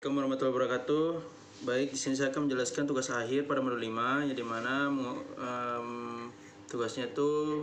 Assalamualaikum warahmatullahi wabarakatuh. Baik, di sini saya akan menjelaskan tugas akhir pada modul 5, yang dimana tugasnya itu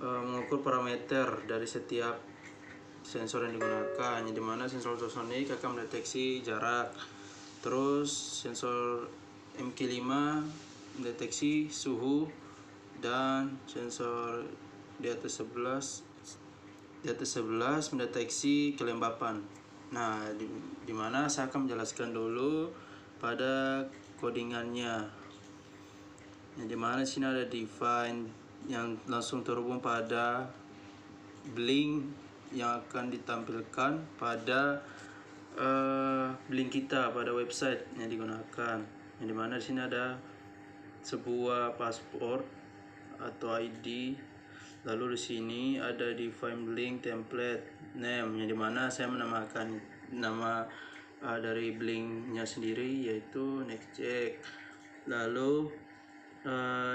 mengukur parameter dari setiap sensor yang digunakan, yang dimana sensor ultrasonik akan mendeteksi jarak, terus sensor MQ5 mendeteksi suhu, dan sensor DAT11 mendeteksi kelembapan. Nah, dimana saya akan menjelaskan dulu pada codingannya. Yang dimana sini ada define yang langsung terhubung pada blink yang akan ditampilkan pada blink kita pada website yang digunakan. Yang dimana di sini ada sebuah password atau ID. Lalu di sini ada define blink template name, yang dimana saya menamakan nama dari blinknya sendiri yaitu nextcheck. Lalu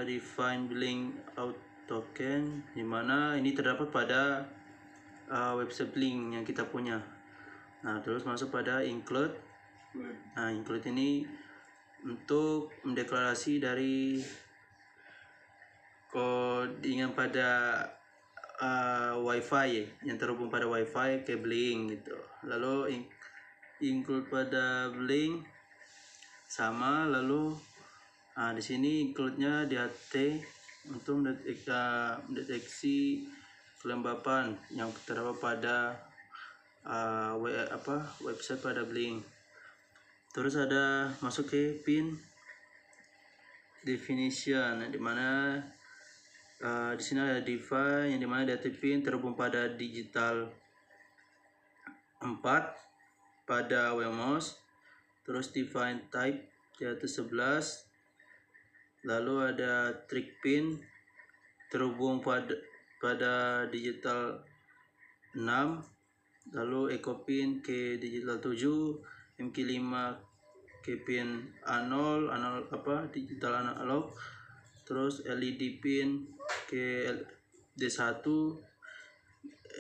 define blink out token, dimana ini terdapat pada website blink yang kita punya. Nah, terus masuk pada include. Nah, include ini untuk mendeklarasi dari codingan pada wifi yang terhubung pada wifi ke blink gitu. Lalu include pada blink sama, lalu di sini include-nya DHT untuk mendeteksi kelembapan yang terdapat pada website pada blink. Terus ada masuk ke pin definition, di mana di sini ada define yang dimana data pin terhubung pada digital 4 pada WMOS. Terus define type data 11. Lalu ada trick pin terhubung pada digital 6. Lalu echo pin ke digital 7, MQ5 ke pin A0 digital analog. Terus LED pin ke D1,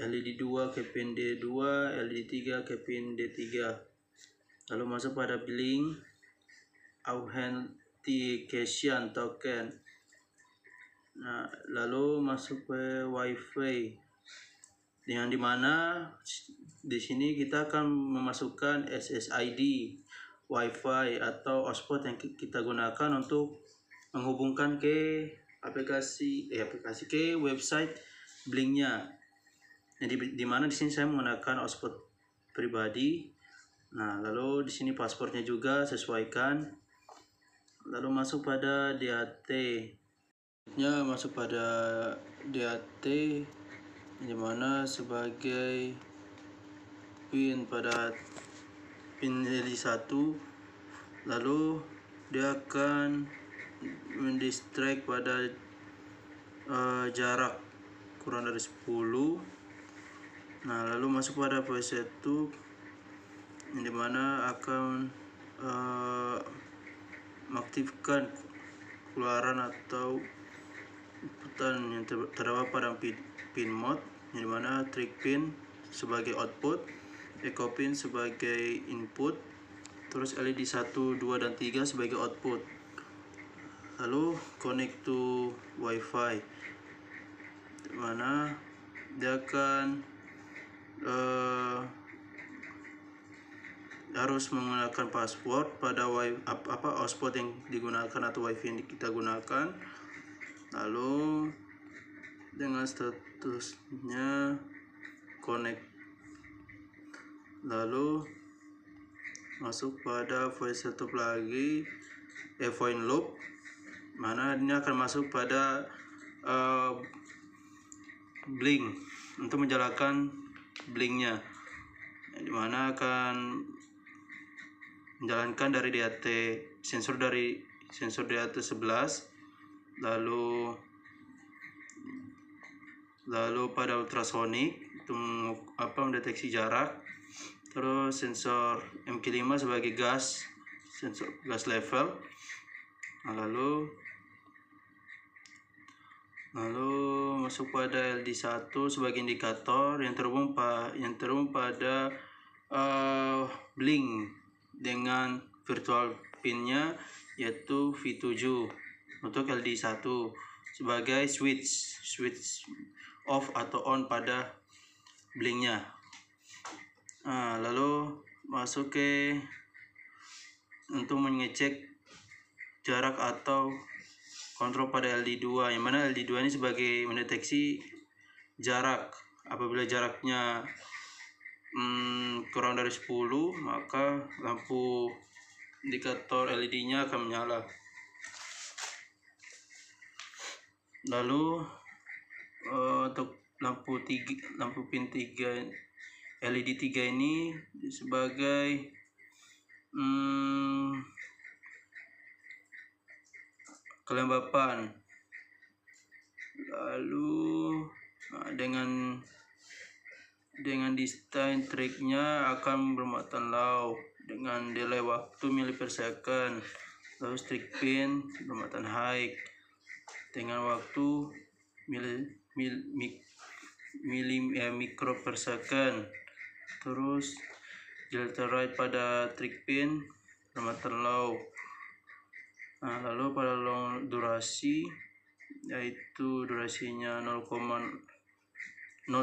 LED 2 ke pin D2, LED 3 ke pin D3. Lalu masuk pada blink authentication token. Nah, lalu masuk ke wifi, dengan dimana di sini kita akan memasukkan SSID wifi atau hotspot yang kita gunakan untuk menghubungkan ke aplikasi ke website blinknya. Jadi di mana di sini saya menggunakan hotspot pribadi. Nah, lalu di sini passwordnya juga sesuaikan. Lalu masuk pada DHT. Masuk pada DHT di mana sebagai pin pada pin L1, lalu dia akan mendistract pada jarak kurang dari 10. Nah, lalu masuk pada voice 1 yang dimana akan mengaktifkan keluaran atau inputan yang terdapat pada pin mode, yang dimana trick pin sebagai output, echo pin sebagai input, terus LED 1, 2, dan 3 sebagai output. Lalu connect to wifi, dimana dia akan harus menggunakan password pada hotspot yang digunakan atau wifi yang kita gunakan. Lalu dengan statusnya connect. Lalu masuk pada voice setup lagi, void loop, mana ini akan masuk pada blink untuk menjalankan blinknya, dimana akan menjalankan dari DHT sensor DHT 11, lalu pada ultrasonik itu mendeteksi jarak, terus sensor MQ5 sebagai sensor gas level. Nah, lalu masuk pada LD1 sebagai indikator yang terhubung pada blink dengan virtual pinnya yaitu V7 untuk LED1 sebagai switch off atau on pada blinknya. Lalu masuk ke untuk mengecek jarak atau kontrol pada LED2, yang mana LED2 ini sebagai mendeteksi jarak. Apabila jaraknya kurang dari 10, maka lampu indikator LED-nya akan menyala. Lalu untuk lampu pin 3 LED 3 ini sebagai kelembapan. Lalu dengan desain triknya akan bermuatan low dengan delay waktu mili per second. Lalu strik pin bermuatan high dengan waktu mikro per second. Terus delta right pada trig pin bermuatan low. Lalu pada long durasi, yaitu durasinya 0.034/2.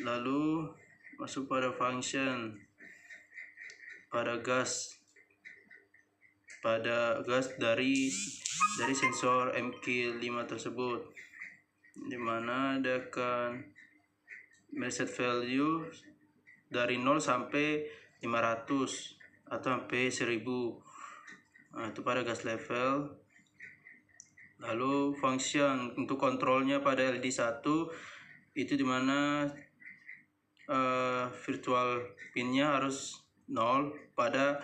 Lalu masuk pada function pada gas dari sensor MQ5 tersebut, dimana dia akan meset value dari 0 sampai 500 atau sampai 1000. Itu pada gas level. Lalu function untuk kontrolnya pada LED1 itu dimana virtual pinnya harus 0 pada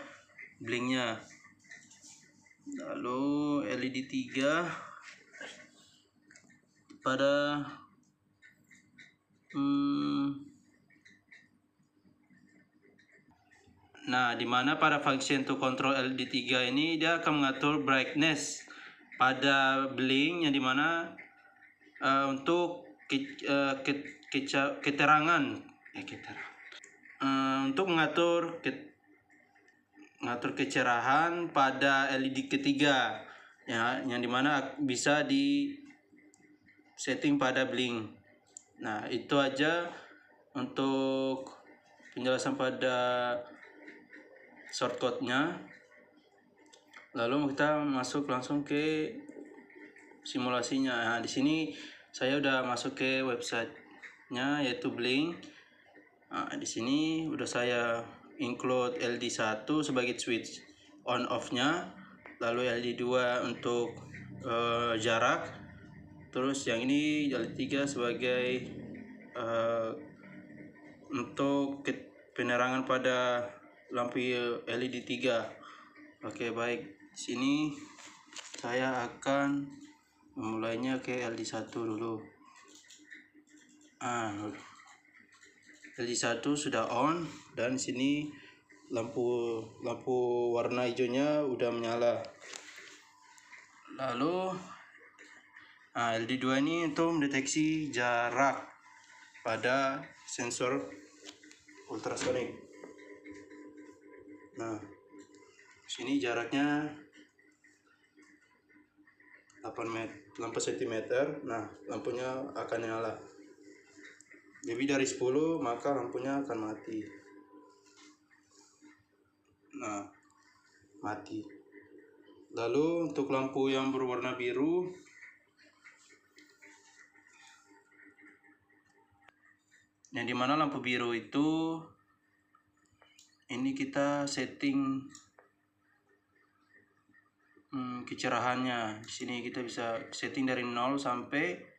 blinknya. Lalu LED 3 pada dimana pada function untuk kontrol LED 3 ini dia akan mengatur brightness pada blink, yang dimana untuk keterangan untuk mengatur kecerahan pada LED ketiga, ya, yang dimana bisa di setting pada blink. Itu aja untuk penjelasan pada shortcutnya. Lalu kita masuk langsung ke simulasinya. Di sini saya udah masuk ke websitenya yaitu Blink. Di sini udah saya include LED1 sebagai switch on off-nya, lalu LED2 untuk jarak, terus yang ini LED3 sebagai untuk penerangan pada lampu LED 3. Oke, baik. Di sini saya akan memulainya ke LED1 dulu. LED1 sudah on, dan di sini lampu warna hijaunya udah menyala. Lalu LED2 ini untuk mendeteksi jarak pada sensor ultrasonik. Sini jaraknya 8 cm. Lampunya akan nyala. Lebih dari 10 maka lampunya akan mati. Mati. Lalu untuk lampu yang berwarna biru, yang dimana lampu biru itu ini kita setting kecerahannya. Di sini kita bisa setting dari 0 sampai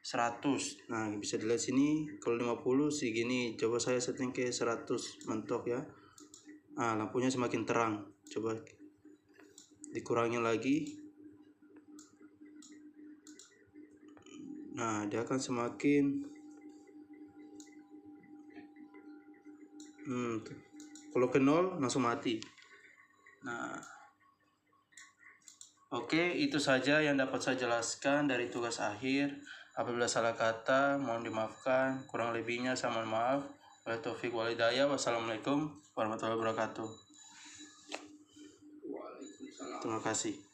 100. Bisa dilihat sini, kalau 50 segini. Coba saya setting ke 100 mentok ya. Lampunya semakin terang. Coba dikurangi lagi. Dia akan semakin kalau ke 0 langsung mati. Oke, itu saja yang dapat saya jelaskan dari tugas akhir. Apabila salah kata, mohon dimaafkan. Kurang lebihnya saya mohon maaf. Wabillahi taufiq wal hidayah. Wassalamualaikum warahmatullahi wabarakatuh. Terima kasih.